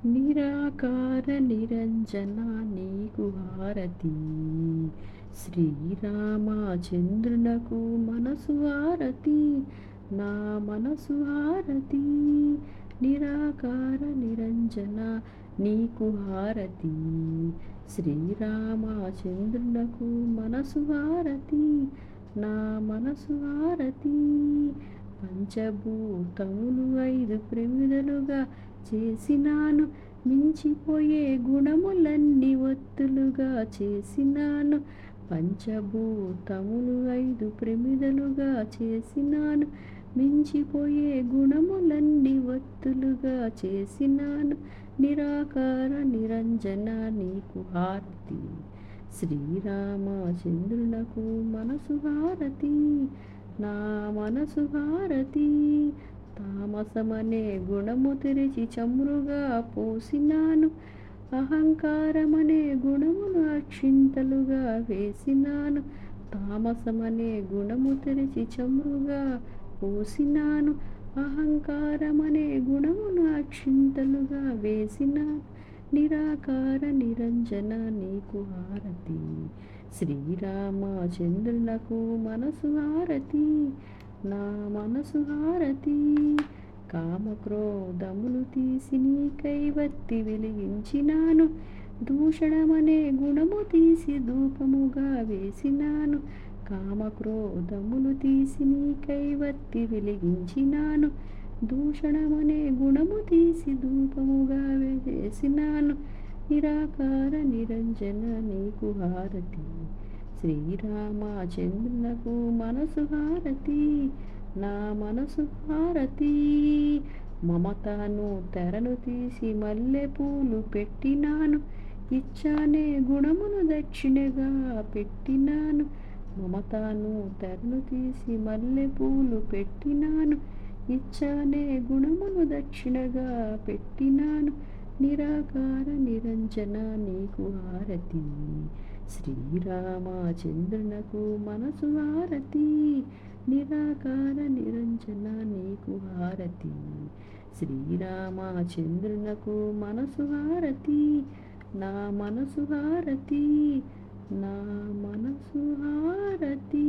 నిరాకార నిరంజన నీకు హారతి. శ్రీరామచంద్రునకు మనసు హారతి, నా మనసు హారతి. నిరాకార నిరంజన నీకు హారతి. శ్రీరామచంద్రునకు మనసు హారతి, నా మనసు హారతి. పంచభూతములు 5 ప్రమిదలుగా చేసినాను, మించిపోయే గుణములన్నీ ఒత్తులుగా చేసినాను. పంచభూతములు 5 ప్రమిదలుగా చేసినాను, మించిపోయే గుణములన్నీ ఒత్తులుగా చేసినాను. నిరాకార నిరంజన నీకు హారతి. శ్రీరామచంద్రునకు మనసు హారతి, నా మనసు హారతి. తామసమనే గుణము తెరిచి చమురుగా పోసినాను, అహంకారమనే గుణమును అక్షింతలుగా వేసినాను. తామసమనే గుణము తెరిచి చమురుగా పోసినాను, అహంకారమనే గుణమును అక్షింతలుగా వేసినాను. నిరాకార నిరంజన నీకు హారతి. శ్రీరామచంద్రునకు మనసు హారతి, నా మనసు హారతి. కామక్రోధములు తీసి నీ కైవత్తి వెలిగించినాను, దూషణమనే గుణము తీసి ధూపముగా వేసినాను. కామక్రోధములు తీసి నీ కైవత్తి వెలిగించినాను, దూషణమనే గుణము తీసి ధూపముగా వేసినాను. నిరాకార నిరంజన నీకు హారతి. శ్రీరామచంద్రునకు మనసు హారతి, నా మనసు హారతి. మమతను తెరను తీసి మల్లెపూలు పెట్టినాను, ఇచ్చానే గుణమును దక్షిణగా పెట్టినాను. మమతను తెరను తీసి మల్లెపూలు పెట్టినాను, ఇచ్చానే గుణమును దక్షిణగా పెట్టినాను. నిరాకార నిరంజన నీకు హారతి. శ్రీరామచంద్రునకు మనసు హారతి, నిరాకార నిరంజన నీకు హారతి. శ్రీరామచంద్రునకు మనసు హారతి, నా మనసు హారతి, నా మనసు హారతి.